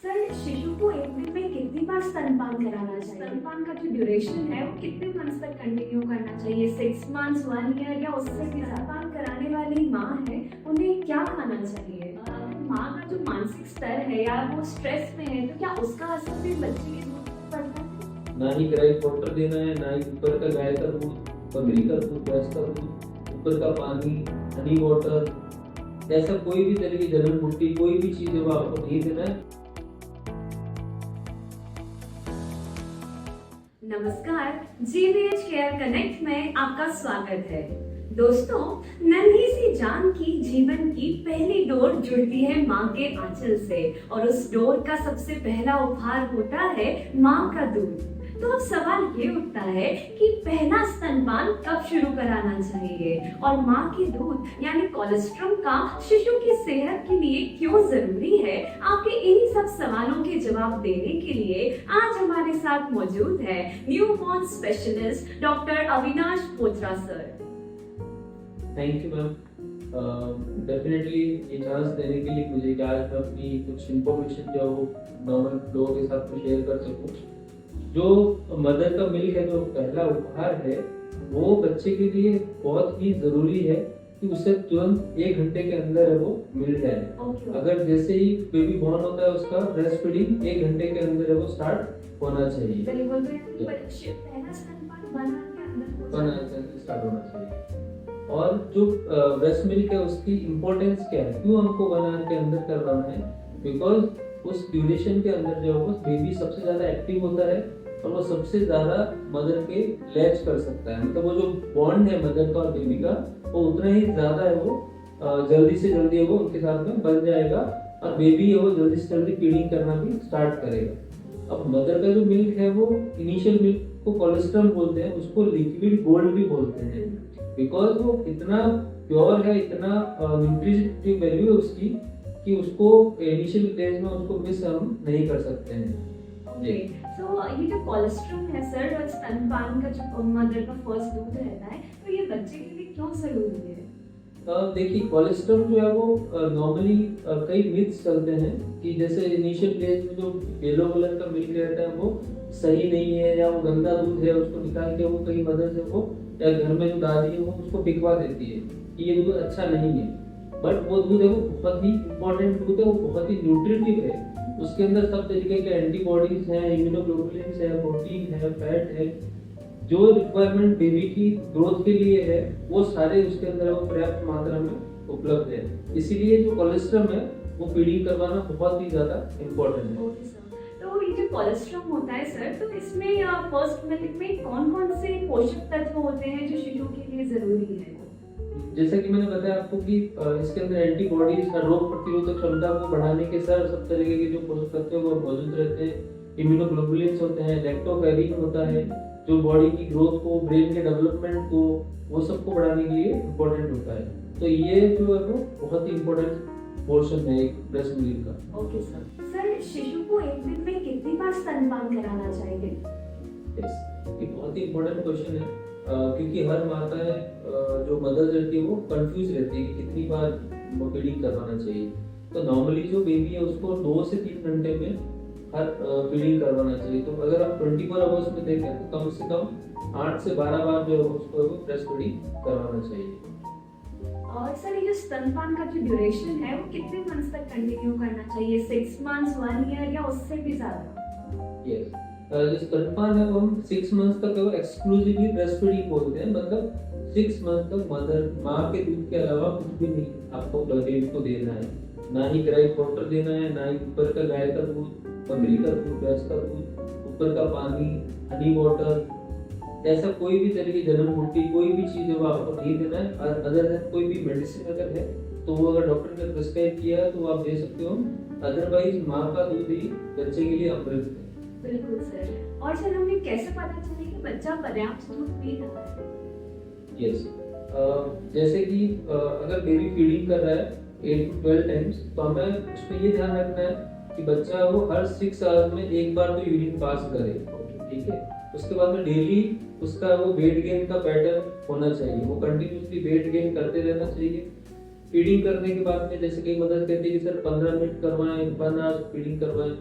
Sir, शिशु को एक दिन में कितनी बार स्तनपान कराना चाहिए? स्तनपान का जो ड्यूरेशन है वो कितने मंथ्स तक कंटिन्यू करना चाहिए? 6 मंथ्स, 1 ईयर या उससे भी? स्तनपान कराने वाली माँ है, उन्हें क्या खाना चाहिए? माँ का जो मानसिक स्तर है या वो स्ट्रेस में है, तो क्या उसका असर भी बच्चे के दूध पर पड़ता है? ना ही ग्राइड वाटर देना है, ना ही ऊपर का गाय का दूध, बकरी का दूध, भैंस का दूध, ऊपर का पानी, हनी वाटर, ऐसा कोई भी तरह की जलन बूटी कोई भी चीज है वो आपको नहीं देना है। नमस्कार, जीवीएच केयर कनेक्ट में आपका स्वागत है। दोस्तों, नन्ही सी जान की जीवन की पहली डोर जुड़ती है माँ के आंचल से और उस डोर का सबसे पहला उपहार होता है माँ का दूध। तो अब सवाल ये उठता है कि पहला स्तनपान कब शुरू कराना चाहिए और माँ के दूध यानी कोलेस्ट्रम का शिशु की सेहत के लिए क्यों जरूरी है? आपके इन्हीं सब सवालों के जवाब देने के लिए आज हमारे साथ मौजूद है newborn specialist doctor Avinash Botra sir. Thank you ma'am, definitely ये चांस देने के लिए मुझे कि आज मैं अपनी कुछ इन्फॉर्मेशन जो नॉर्मल लोगों के साथ में शेयर कर सकूं। जो मदर का मिल्क है, जो पहला उपहार है, वो बच्चे के लिए बहुत ही जरूरी है कि उसे तुरंत 1 घंटे के अंदर है वो मिल जाए। अगर जैसे ही बेबी बॉर्न होता है उसका ब्रेस्ट फीडिंग 1 घंटे के अंदर है वो स्टार्ट होना चाहिए। बिल्कुल, पहला स्तनपान बनाने के अंदर स्टार्ट होना चाहिए। और जो ब्रेस्ट मिल्क है उसकी इम्पोर्टेंस क्या है, क्यों हमको 1 आवर के अंदर करवाना है? बिकॉज उस ड्यूरेशन के अंदर जो है बेबी सबसे ज्यादा एक्टिव होता है और वो सबसे ज्यादा मदर के लैच कर सकता है। मतलब वो जो बॉन्ड है मदर का और बेबी का वो उतना ही ज्यादा है, वो जल्दी से जल्दी है वो उनके साथ में बन जाएगा और बेबी है वो जल्दी से जल्दी फीडिंग करना भी स्टार्ट करेगा। अब मदर का जो मिल्क है वो इनिशियल मिल्क को कोलेस्ट्रॉल बोलते हैं, उसको लिक्विड गोल्ड भी बोलते हैं, बिकॉज वो इतना प्योर है, इतना न्यूट्रिटिव वैल्यू है उसकी कि उसको इनिशियल स्टेज में उसको मिस हम नहीं कर सकते हैं। तो ये जो कोलेस्ट्रॉल है सर, और स्तनपान का जो मदर का फर्स्ट दूध रहता है, तो ये बच्चे के लिए क्यों जरूरी है? देखिए, कोलेस्ट्रॉल जो है वो नॉर्मली कई मिथ्स चलते हैं कि जैसे इनिशियल स्टेज में जो येलो कलर का मिल्क रहता है वो सही नहीं है या वो गंदा दूध है, उसको निकाल के वो कई मदर से वो या घर में जो दादी है वो उसको पिघवा देती है कि ये दूध अच्छा नहीं है। बट वो दूध है वो बहुत ही इंपॉर्टेंट दूध है, वो बहुत ही न्यूट्रिटिव है। उसके अंदर सब तरीके के एंटीबॉडीज हैं, इम्यूनोग्लोबुलिन्स है, प्रोटीन है, फैट है, जो रिक्वायरमेंट बेबी की ग्रोथ के लिए है वो सारे उसके अंदर वो पर्याप्त मात्रा में उपलब्ध है। इसीलिए जो कोलेस्ट्रॉल है वो फीडिंग करवाना बहुत ही ज्यादा इम्पोर्टेंट है। तो ये जो कोलेस्ट्रॉल होता है सर, तो इसमें फर्स्ट मिल्क में कौन-कौन से पोषक तत्व होते हैं जो शिशु के लिए जरूरी है? जैसा कि मैंने बताया आपको कि इसके अंदर एंटीबॉडीज और रोग प्रतिरोधक क्षमता को बढ़ाने के सब तरीके के जो पोषक तत्व वो मौजूद रहते हैं। इम्यूनोग्लोबुलिन्स होते हैं, लैक्टोफेरिन होता है जो बॉडी की ग्रोथ को, ब्रेन के डेवलपमेंट को, वो सबको बढ़ाने के लिए इम्पोर्टेंट होता है। तो ये जो है वो बहुत ही इम्पोर्टेंट पोर्शन है एक ब्रेस्ट मिल्क का। Okay sir. सर, शिशु को एक दिन में कितनी बार स्तनपान कराना चाहिए? यस, ये बहुत ही इम्पोर्टेंट क्वेश्चन है क्योंकि हर माताएं जो मदर्स रहती है वो कंफ्यूज रहती है कि कितनी बार फीडिंग करवाना चाहिए। तो नॉर्मली जो बेबी है उसको 2 से 3 घंटे में हर फीडिंग करवाना चाहिए। तो अगर आप 24 आवर्स में देखें तो कम से कम 8 से 12 बार जो है उसको ब्रेस्ट फीडिंग करवाना चाहिए। और सर, ये जो स्तनपान का जो ड्यूरेशन है वो कितने मंथ्स तक कंटिन्यू करना चाहिए? 6 मंथ्स, 1 ईयर या उससे भी ज्यादा? यस, जो स्तनपान है वो हम 6 मंथ्स तक एक्सक्लूसिवली ब्रेस्ट फीडिंग बोलते हैं। मतलब 6 मंथ तक मदर माँ के दूध के अलावा कुछ भी नहीं आपको बेबी को देना है। ना ही ग्राइड वाटर देना है, ना ही ऊपर का गाय का दूध, बकरी का दूध, भैंस का दूध, ऊपर का पानी, हनी वाटर, ऐसा कोई भी तरह की जलन बूटी कोई भी चीज है वो आपको नहीं देना है। और अदर देन कोई भी मेडिसिन अगर है तो वो अगर डॉक्टर ने प्रिस्क्राइब किया है तो वो आप दे सकते हो। अदरवाइज माँ का दूध ही बच्चे के लिए अमृत है। बिल्कुल सर। और सर, हमें कैसे पता चले कि बच्चा पर्याप्त दूध पी रहा है? यस, जैसे कि अगर बेबी फीडिंग कर रहा है 8 to 12 टाइम्स तो हमें उसमें ये ध्यान रखना है कि बच्चा वो हर 6 आवर्स में एक बार तो यूरिन पास करे, ठीक है। उसके बाद में डेली उसका वो वेट गेन का पैटर्न होना चाहिए, वो कंटिन्यूसली वेट गेन करते रहना चाहिए। फीडिंग करने के बाद में जैसे कई मदर्स कहती है कि सर 15 मिनट करवाएं, 1 आवर फीडिंग करवाएं,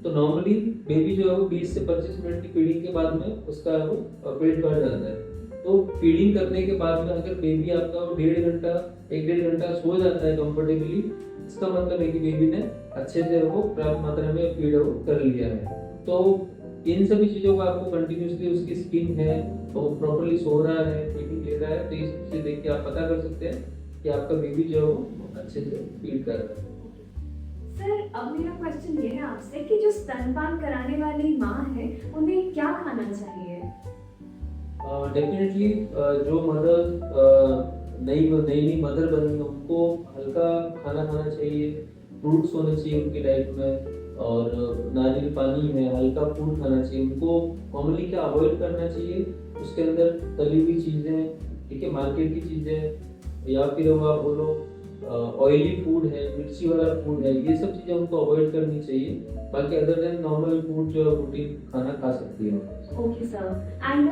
तो नॉर्मली बेबी जो है वो 20 से 25 मिनट की फीडिंग के बाद में उसका वो पेट भर जाता है। तो फीडिंग करने के बाद में अगर बेबी आपका 1.5 घंटा सो जाता है कंफर्टेबली, इसका मतलब है कि बेबी ने अच्छे से वो पर्याप्त मात्रा में फीड कर लिया है। तो इन सभी चीजों का आपको कंटिन्यूसली उसकी स्किन है वो प्रॉपर्ली सो रहा है, फीडिंग ले रहा है, तो ये सब चीजें देख के आप पता कर सकते हैं कि आपका बेबी जो है वो अच्छे से फीड कर रहा है। सर अब मेरा क्वेश्चन ये है आपसे कि जो स्तनपान कराने वाली माँ है उन्हें क्या खाना चाहिए? डेफिनेटली जो मदर नई मदर बनी है उनको हल्का खाना खाना चाहिए, फ्रूट्स होने चाहिए उनकी डाइट में, और नारियल पानी है, हल्का फूड खाना चाहिए। उनको कॉमनली क्या अवॉइड करना चाहिए, उसके अंदर तली हुई चीज़ें, ठीक है, मार्केट की चीज़ें, या फिर वो आप बोलो ऑयली फूड है, मिर्ची वाला फूड है, ये सब चीज़ें उनको अवॉइड करनी चाहिए। बाकी अदर देन नॉर्मल फूड जो है रूटीन खाना खा सकती है। Okay sir. एंड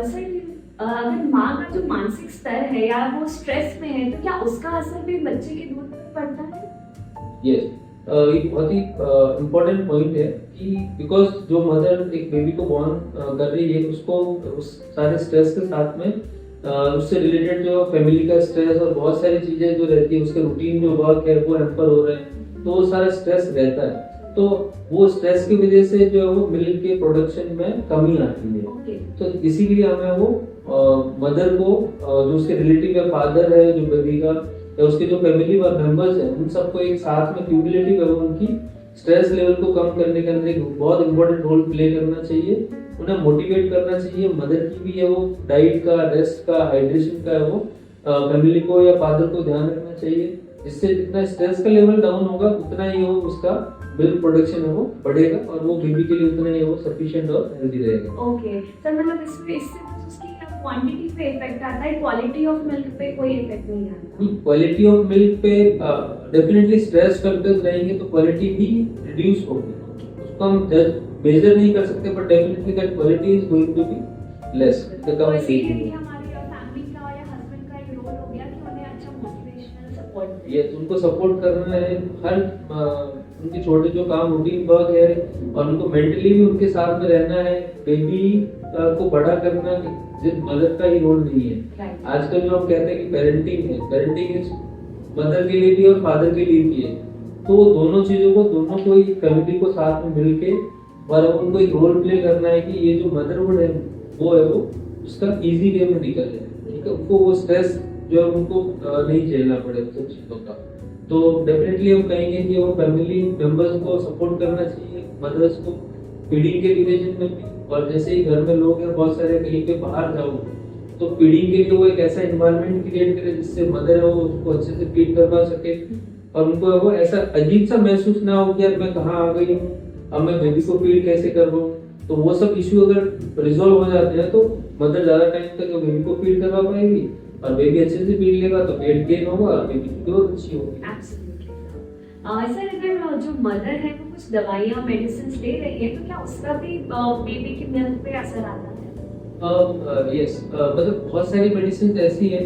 सर अगर माँ का जो मानसिक स्तर है या वो स्ट्रेस में है तो क्या उसका असर भी बच्चे के दूध पर पड़ता है? यस, एक बहुत ही इम्पोर्टेंट पॉइंट है कि बिकॉज जो मदर एक बेबी को बॉर्न कर रही है उसको उस सारे स्ट्रेस के साथ में उससे रिलेटेड जो फैमिली का स्ट्रेस और बहुत सारी चीजें जो रहती है, उसके रूटीन जो वर्क है वो हैम्पर हो रहे हैं, तो वो सारा स्ट्रेस रहता है। तो वो स्ट्रेस की वजह से जो है वो मिल्क के प्रोडक्शन में कमी आती है। Okay. तो इसीलिए हमें वो मदर को जो उसके रिलेटिव है, फादर है जो बेबी का, या उसके जो फैमिली मेंबर्स हैं, उन सबको एक साथ में क्यूमुलेटिव है उनकी स्ट्रेस लेवल को कम करने के अंदर एक बहुत इंपॉर्टेंट रोल प्ले करना चाहिए। उन्हें मोटिवेट करना चाहिए। मदर की भी है वो डाइट का, रेस्ट का, हाइड्रेशन का है वो फैमिली को या फादर को ध्यान रखना चाहिए। जिससे जितना स्ट्रेस का लेवल डाउन होगा उतना ही वो उसका मिल्क प्रोडक्शन है वो बढ़ेगा और वो बेबी के लिए उतना ही वो सफिशिएंट और हेल्दी रहेगा। ओके सर, मतलब इसमें इससे उसकी क्वांटिटी पे इफेक्ट आता है, क्वालिटी ऑफ मिल्क पे कोई इफेक्ट नहीं आता? क्वालिटी ऑफ मिल्क पे डेफिनेटली स्ट्रेस फैक्टर्स रहेंगे तो क्वालिटी भी रिड्यूस होगी। उसको हम मेजर नहीं कर सकते, but definitely that quality is going to be less. तो इसीलिए हमारी फैमिली का या हस्बैंड का एक रोल हो गया कि उन्हें अच्छा मोटिवेशनल सपोर्ट, ये उनको सपोर्ट करना है, हर उनके छोटे जो काम रूटीन वर्क है, और उनको मेंटली भी उनके साथ में रहना है। बेबी को बड़ा करना सिर्फ मदर का ही रोल नहीं है। आजकल जो हम कहते हैं कि पेरेंटिंग है, पेरेंटिंग इज मदर के लिए भी और फादर के लिए भी है। तो दोनों चीजों को, दोनों को एक फैमिली को साथ में मिलके और उनको एक रोल प्ले करना है कि ये जो मदरहुड है वो उसका इजी वे में निकल जाए, ठीक है, उनको वो स्ट्रेस जो है उनको नहीं झेलना पड़े उन सब चीजों का। तो डेफिनेटली हम कहेंगे कि वो फैमिली मेंबर्स को सपोर्ट करना चाहिए, मदर्स को फीडिंग के ड्यूरेशन में भी। और जैसे ही घर में लोग हैं बहुत सारे, कहीं पे बाहर जाओ तो फीडिंग के लिए वो एक ऐसा एनवायरनमेंट क्रिएट करे जिससे मदर है वो उसको अच्छे से फीड करवा सके, और उनको वो ऐसा अजीब सा महसूस ना हो कि यार मैं कहाँ आ गई हूँ, अब मैं बेबी को फीड कैसे कर रहा हूँ। तो वो सब इश्यू अगर रिजॉल्व हो जाते हैं तो मदर ज्यादा टाइम तक बेबी को फीड करवा पाएगी, और बेबी अच्छे से फीड लेगा तो वेट गेन होगा और बेबी की ग्रोथ अच्छी होगी। सर अगर जो मदर है वो कुछ दवाइयाँ मेडिसिन ले रही है तो क्या उसका भी बेबी के मिल्क पे असर आता है? यस, मतलब बहुत सारी मेडिसिन ऐसी हैं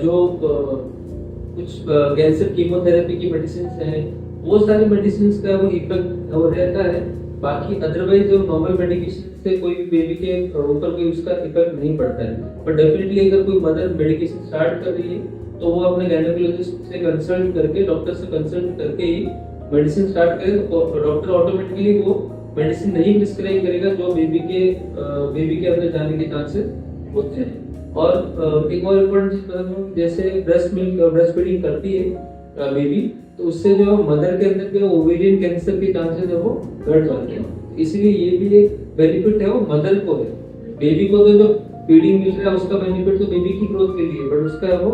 जो कुछ कैंसर कीमोथेरेपी की मेडिसिन हैं, वो सारी मेडिसिन का वो इफेक्ट वो रहता है। बाकी अदरवाइज जो नॉर्मल मेडिकेशन से कोई भी बेबी के ऊपर कोई उसका इफेक्ट नहीं पड़ता है। बट डेफिनेटली अगर कोई मदर मेडिकेशन स्टार्ट कर रही है तो वो अपने गायनेकोलॉजिस्ट से कंसल्ट करके, डॉक्टर से कंसल्ट करके ही मेडिसिन स्टार्ट करे, तो डॉक्टर ऑटोमेटिकली वो मेडिसिन नहीं प्रिस्क्राइब करेगा जो बेबी के अंदर जाने के चांसेस होते हैं। और एक और इम्पोर्टेंट चीज बता दूं, जैसे ब्रेस्ट फीडिंग करती है बेबी, तो उससे जो मदर के अंदर के ओवेरियन कैंसर के चांसेस है वो घट जाते हैं। इसलिए ये भी एक बेनिफिट है वो मदर को है। बेबी को तो जो फीडिंग मिल रहा है उसका बेनिफिट तो बेबी की ग्रोथ के लिए, बट उसका वो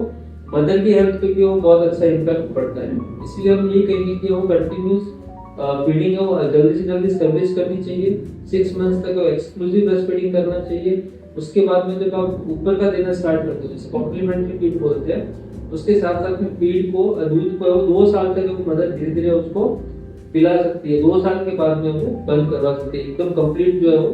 मदर की हेल्थ पे भी वो बहुत अच्छा इम्पैक्ट पड़ता है। इसलिए हम ये कहेंगे कि वो कंटिन्यूस फीडिंग है वो जल्दी से जल्दी स्टेब्लिश करनी चाहिए। 6 मंथ्स तक एक्सक्लूसिव ब्रेस्ट फीडिंग करना चाहिए। उसके बाद में जब आप ऊपर का देना स्टार्ट करते हो, जिसे कॉम्प्लीमेंट्री फीड बोलते हैं, उसके साथ साथ में फीड को, दूध को 2 साल तक वो मदर धीरे धीरे उसको पिला सकती है। 2 साल के बाद में वो बंद करवा सकती है एकदम कंप्लीट जो है वो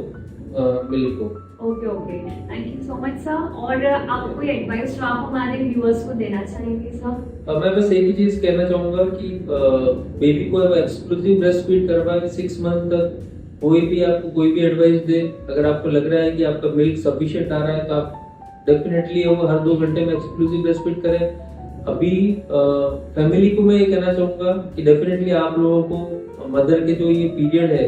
मिल्क को। Okay okay, thank you so much sir. और आप कोई एडवाइस जो आप हमारे व्यूअर्स को देना चाहेंगे सर? मैं बस एक ही चीज कहना चाहूंगा कि बेबी को एक्सक्लूसिव ब्रेस्ट फीड करवाएं 6 मंथ तक। कोई भी आपको कोई भी एडवाइस दे, अगर आपको लग रहा है कि आपका मिल्क सफिशिएंट आ रहा है तो आप डेफिनेटली वो हर 2 घंटे में एक्सक्लूसिव ब्रेस्ट फीड करें। अभी फैमिली को मैं ये कहना चाहूंगा कि डेफिनेटली आप लोगों को मदर के जो ये पीरियड है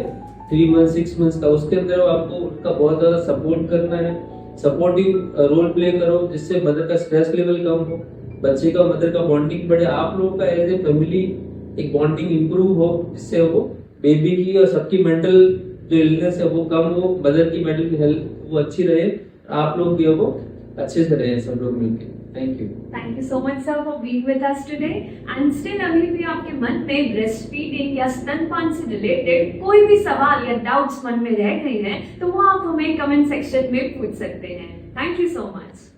3 मंथ 6 मंथ्स का, उसके अंदर आपको उनका बहुत ज्यादा सपोर्ट करना है। सपोर्टिव रोल प्ले करो जिससे मदर का स्ट्रेस लेवल कम हो, बच्चे का मदर का बॉन्डिंग बढ़े, आप लोगों का एज ए फैमिली एक बॉन्डिंग इंप्रूव हो, जिससे वो बेबी की और सबकी मेंटल जो इलनेस है वो कम हो, मदर की मेंटल हेल्थ वो अच्छी रहे, आप लोग भी वो अच्छे से रहे सब लोग मिलकर। Thank you. Thank you so much sir for being with us today. And still अभी भी आपके मन में ब्रेस्ट फीडिंग या स्तनपान से रिलेटेड कोई भी सवाल या डाउट्स मन में रह गए हैं तो वो आप हमें कमेंट सेक्शन में पूछ सकते हैं। Thank you so much.